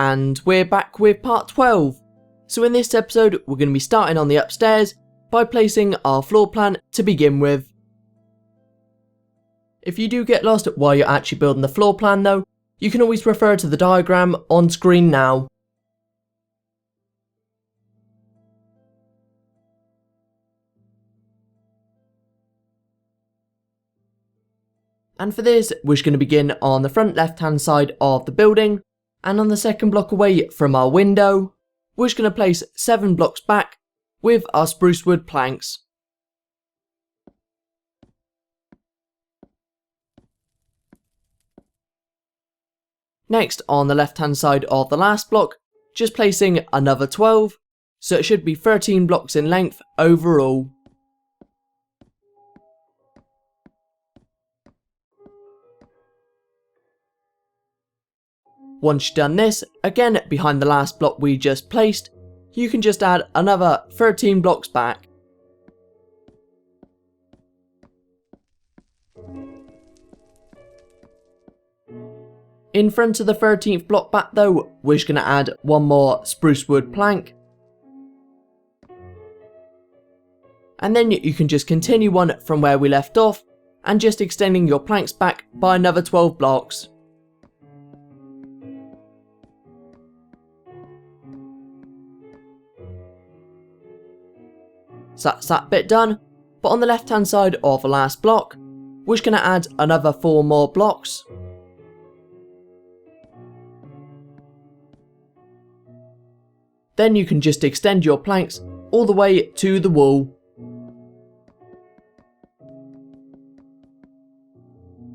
and we're back with part 12. So in this episode we're going to be starting on the upstairs by placing our floor plan to begin with. If you do get lost while you're actually building the floor plan though, you can always refer to the diagram on screen now. And for this, we're just going to begin on the front left hand side of the building, and on the second block away from our window, we're just going to place 7 blocks back with our spruce wood planks. Next, on the left hand side of the last block, just placing another 12, so it should be 13 blocks in length overall. Once you've done this, again behind the last block we just placed, you can just add another 13 blocks back. In front of the 13th block back though, we're just going to add one more spruce wood plank. And then you can just continue on from where we left off, and just extending your planks back by another 12 blocks. So that's that bit done, but on the left hand side of the last block, we're just going to add another 4 more blocks. Then you can just extend your planks all the way to the wall.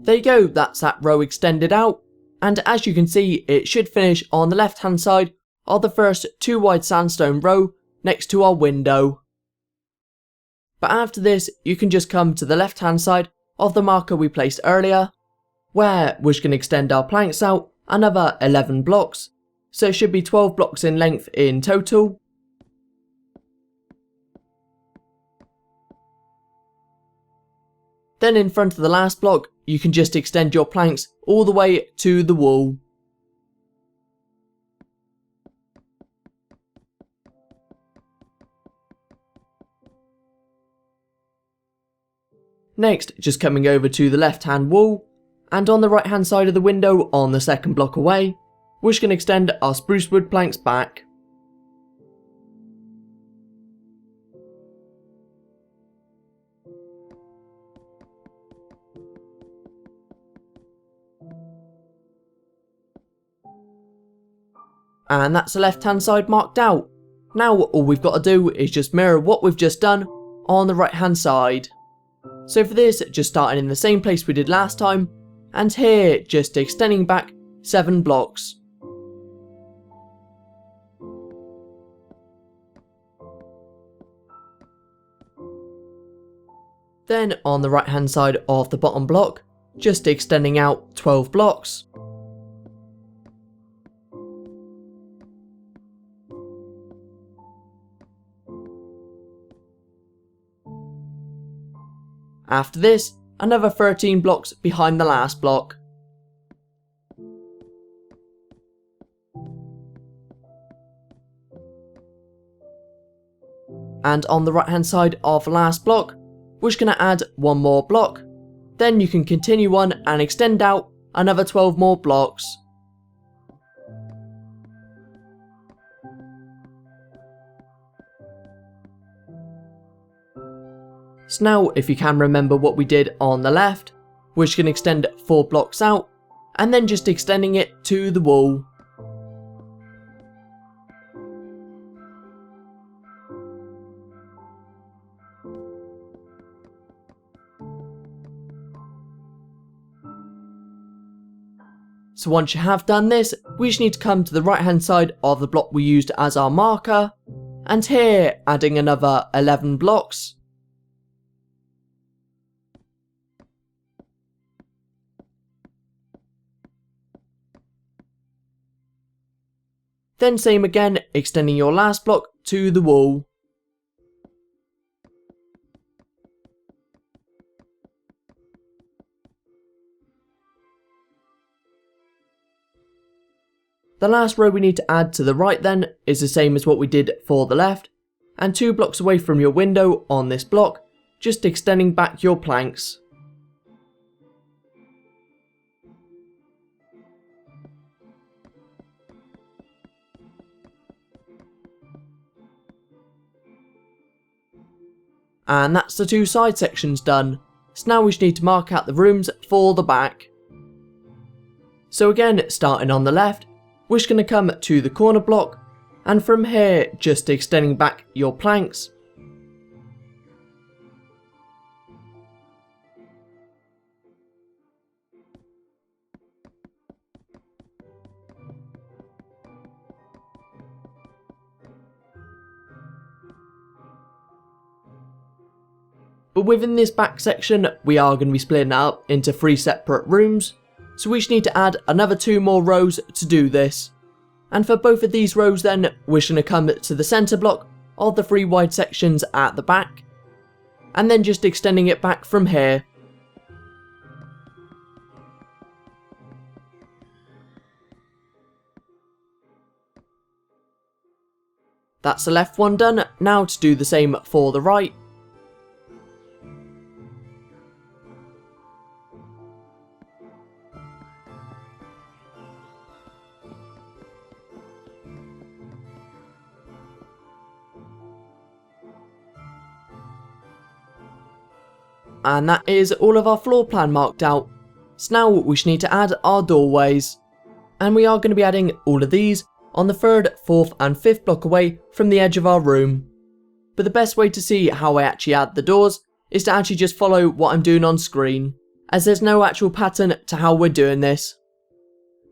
There you go, that's that row extended out, and as you can see it should finish on the left hand side of the first 2 wide sandstone row next to our window. But after this, you can just come to the left hand side of the marker we placed earlier, where we're just going to extend our planks out another 11 blocks, so it should be 12 blocks in length in total. Then in front of the last block, you can just extend your planks all the way to the wall. Next, just coming over to the left hand wall, and on the right hand side of the window on the second block away, we're just going to extend our spruce wood planks back. And that's the left hand side marked out. Now all we've got to do is just mirror what we've just done on the right hand side. So for this, just starting in the same place we did last time, and here just extending back 7 blocks. Then on the right hand side of the bottom block, just extending out 12 blocks. After this, another 13 blocks behind the last block. And on the right hand side of the last block, we're just going to add 1 more block. Then you can continue on and extend out another 12 more blocks. So now if you can remember what we did on the left, we're just going to extend 4 blocks out, and then just extending it to the wall. So once you have done this, we just need to come to the right hand side of the block we used as our marker, and here adding another 11 blocks. Then same again, extending your last block to the wall. The last row we need to add to the right then is the same as what we did for the left, and 2 blocks away from your window on this block, just extending back your planks. And that's the 2 side sections done. So now we just need to mark out the rooms for the back. So again, starting on the left, we're just going to come to the corner block, and from here just extending back your planks. But within this back section, we are going to be splitting it up into 3 separate rooms, so we just need to add another 2 more rows to do this. And for both of these rows then, we're just going to come to the centre block of the 3 wide sections at the back, and then just extending it back from here. That's the left one done. Now to do the same for the right. And that is all of our floor plan marked out. So now we just need to add our doorways. And we are going to be adding all of these on the 3rd, 4th and 5th block away from the edge of our room. But the best way to see how I actually add the doors is to actually just follow what I'm doing on screen, as there's no actual pattern to how we're doing this.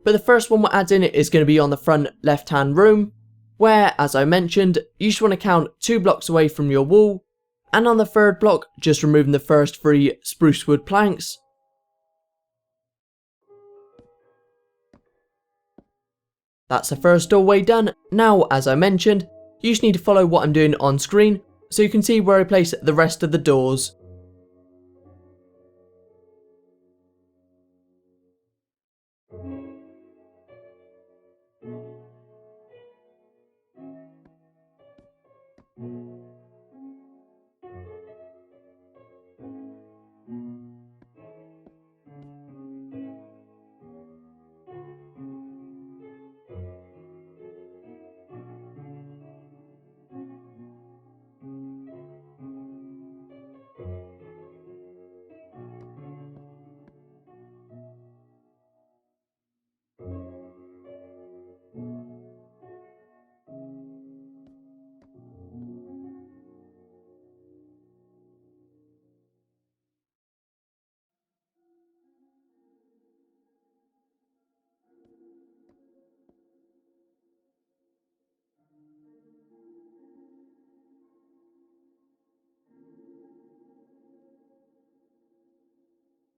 But the first one we're adding is going to be on the front left hand room, where, as I mentioned, you just want to count 2 blocks away from your wall, and on the 3rd block just removing the first 3 spruce wood planks. That's the first doorway done. Now, as I mentioned, you just need to follow what I'm doing on screen so you can see where I place the rest of the doors.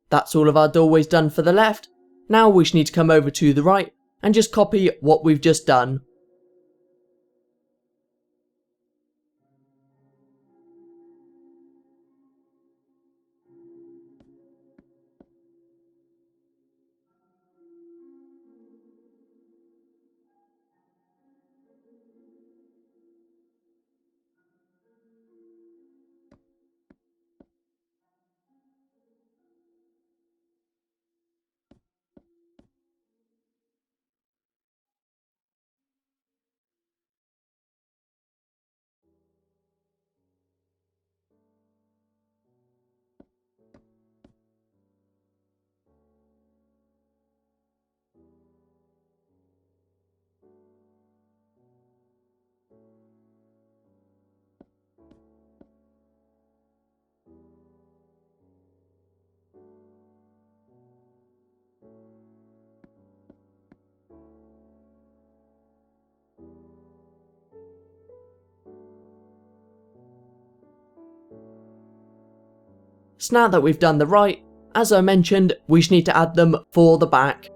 That's all of our doorways done for the left. Now we just need to come over to the right and just copy what we've just done. So now that we've done the right, as I mentioned, we just need to add them for the back.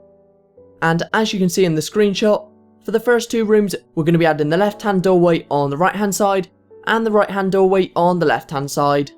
And as you can see in the screenshot, for the first 2 rooms, we're going to be adding the left hand doorway on the right hand side, and the right hand doorway on the left hand side.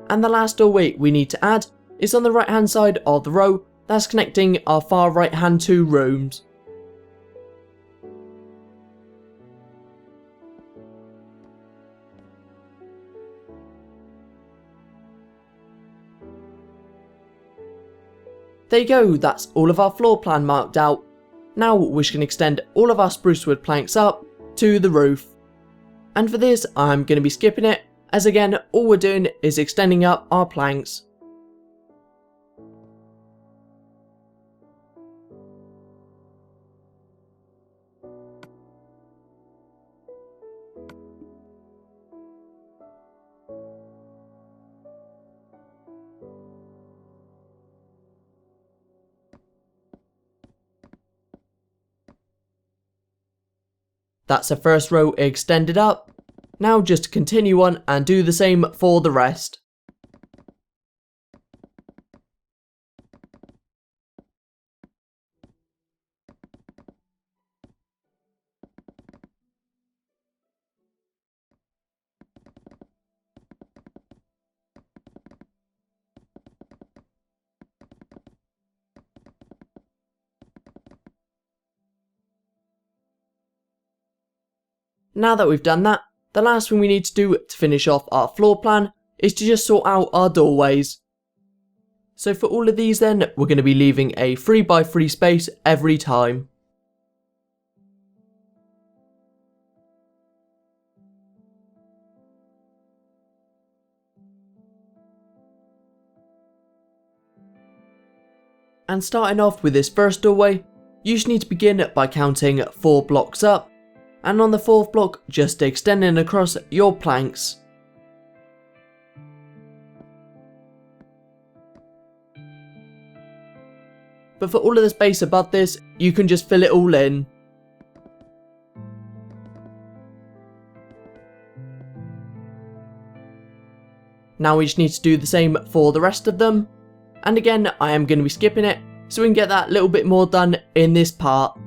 And the last doorway we need to add is on the right hand side of the row that's connecting our far right hand two rooms. There you go, that's all of our floor plan marked out. Now we can extend all of our spruce wood planks up to the roof. And for this I'm going to be skipping it, as again all we're doing is extending up our planks. That's the first row extended up. Now just continue on and do the same for the rest. Now that we've done that, the last thing we need to do to finish off our floor plan is to just sort out our doorways. So for all of these then, we're going to be leaving a 3x3 space every time. And starting off with this first doorway, you just need to begin by counting 4 blocks up, and on the 4th block just extending across your planks. But for all of the space above this, you can just fill it all in. Now we just need to do the same for the rest of them. And again, I am going to be skipping it, so we can get that little bit more done in this part.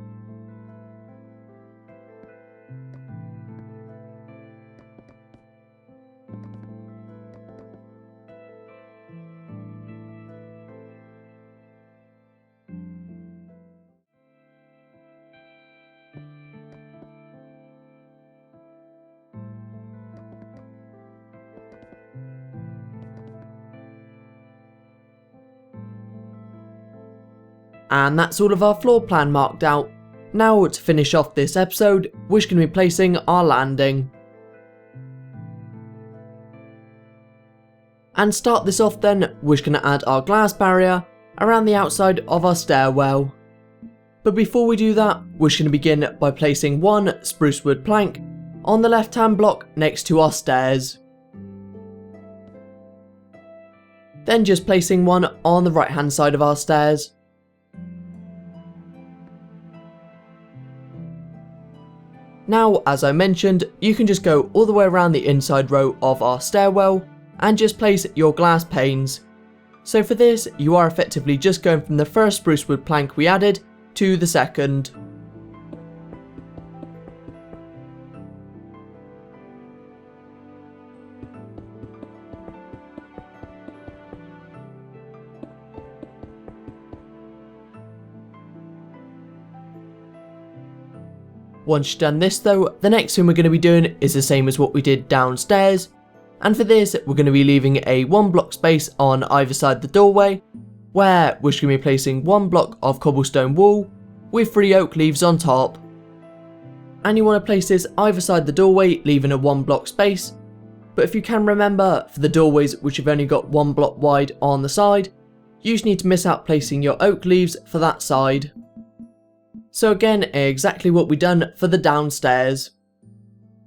And that's all of our floor plan marked out. Now to finish off this episode, we're just going to be placing our landing. And start this off then, we're just going to add our glass barrier around the outside of our stairwell. But before we do that, we're just going to begin by placing one spruce wood plank on the left hand block next to our stairs. Then just placing one on the right hand side of our stairs. Now, as I mentioned, you can just go all the way around the inside row of our stairwell and just place your glass panes. So for this, you are effectively just going from the first spruce wood plank we added to the second. Once you've done this though, the next thing we're going to be doing is the same as what we did downstairs, and for this we're going to be leaving a 1 block space on either side of the doorway, where we're just going to be placing 1 block of cobblestone wall with 3 oak leaves on top. And you want to place this either side of the doorway, leaving a 1 block space, but if you can remember, for the doorways which have only got 1 block wide on the side, you just need to miss out placing your oak leaves for that side. So again, exactly what we done for the downstairs.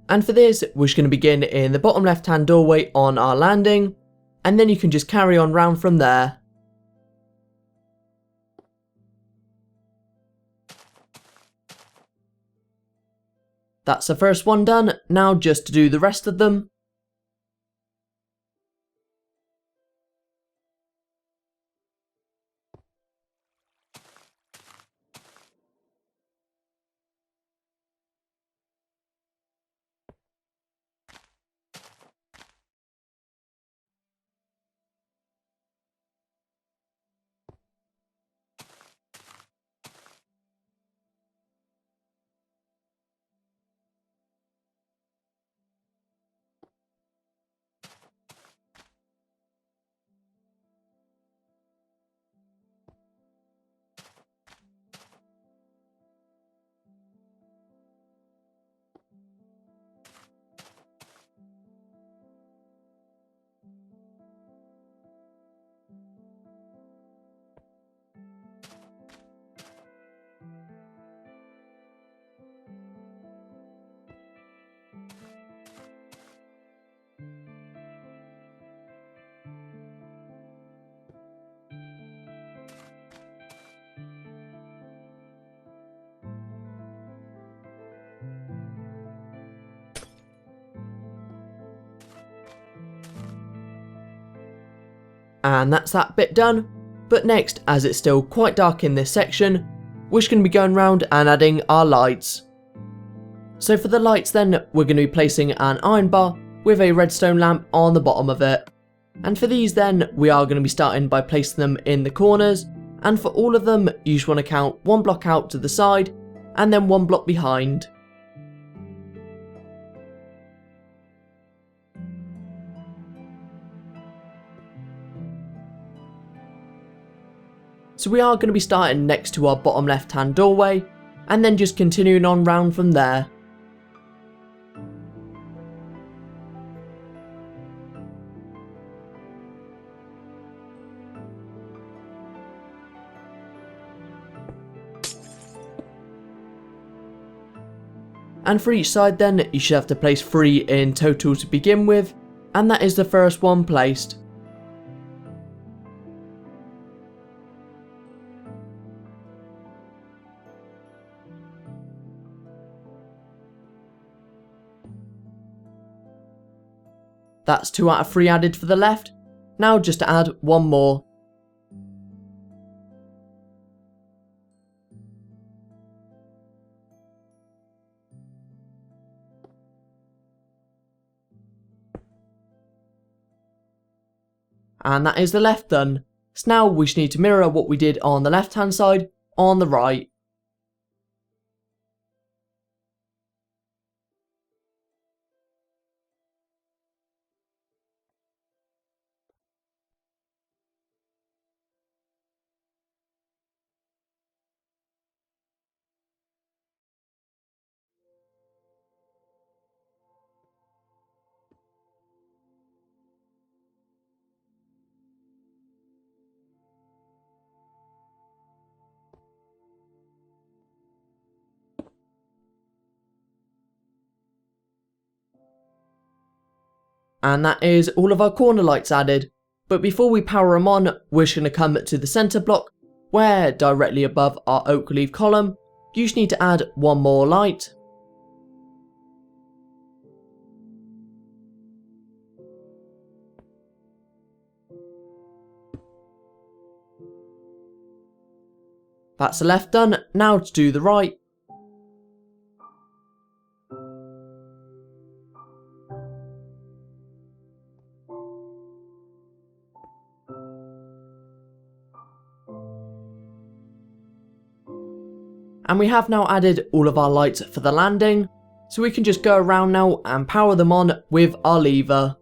And for this, we're just going to begin in the bottom left hand doorway on our landing, and then you can just carry on round from there. That's the first one done, now just to do the rest of them. And that's that bit done. But next, as it's still quite dark in this section, we're just going to be going around and adding our lights. So for the lights then, we're going to be placing an iron bar with a redstone lamp on the bottom of it. And for these then, we are going to be starting by placing them in the corners, and for all of them, you just want to count one block out to the side, and then one block behind. So we are going to be starting next to our bottom left hand doorway, and then just continuing on round from there. And for each side then, you should have to place 3 in total to begin with, and that is the first one placed. That's 2 out of 3 added for the left. Now just to add one more. And that is the left done. So now we just need to mirror what we did on the left hand side on the right. And that is all of our corner lights added. But before we power them on, we're just going to come to the centre block, where directly above our oak leaf column, you just need to add one more light. That's the left done, now to do the right. And we have now added all of our lights for the landing, so we can just go around now and power them on with our lever.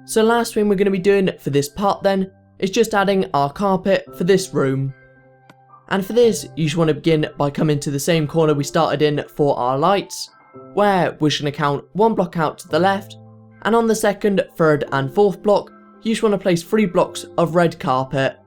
So last thing we're going to be doing for this part then is just adding our carpet for this room. And for this, you just want to begin by coming to the same corner we started in for our lights, where we're just going to count one block out to the left, and on the second, third and fourth block, you just want to place 3 blocks of red carpet.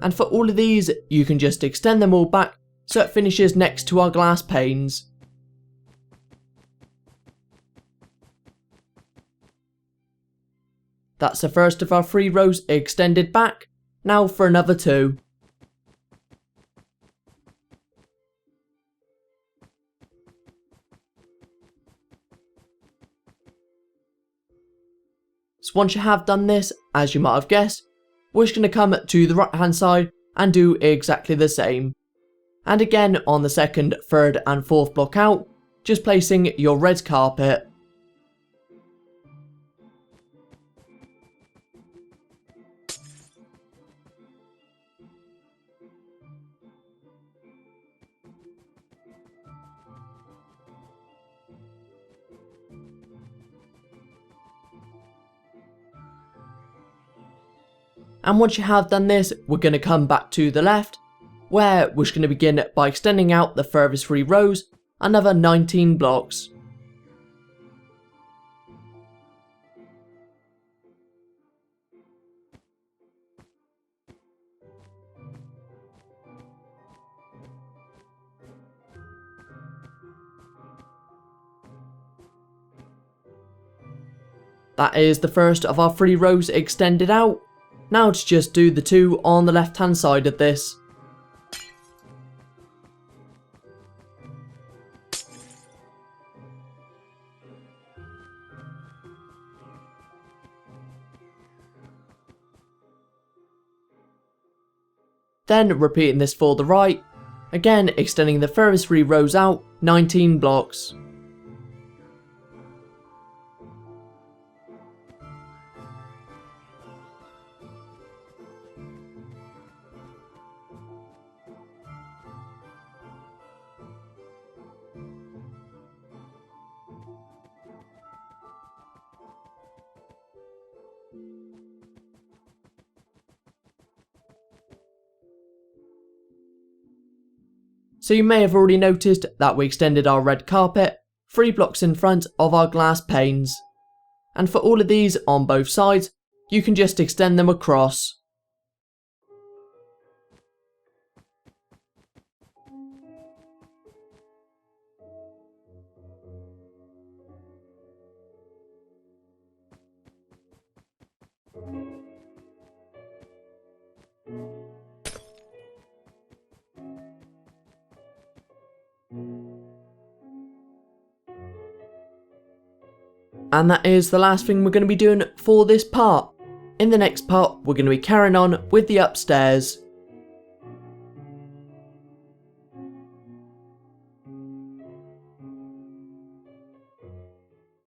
And for all of these, you can just extend them all back so it finishes next to our glass panes. That's the first of our 3 rows extended back. Now for another 2. So once you have done this, as you might have guessed, we're just going to come to the right hand side and do exactly the same. And again on the second, third and fourth block out, just placing your red carpet. And once you have done this, we're going to come back to the left, where we're just going to begin by extending out the furthest 3 rows another 19 blocks. That is the first of our 3 rows extended out. Now to just do the 2 on the left hand side of this. Then repeating this for the right, again extending the furthest 3 rows out 19 blocks. So you may have already noticed that we extended our red carpet 3 blocks in front of our glass panes. And for all of these on both sides, you can just extend them across. And that is the last thing we're going to be doing for this part. In the next part, we're going to be carrying on with the upstairs.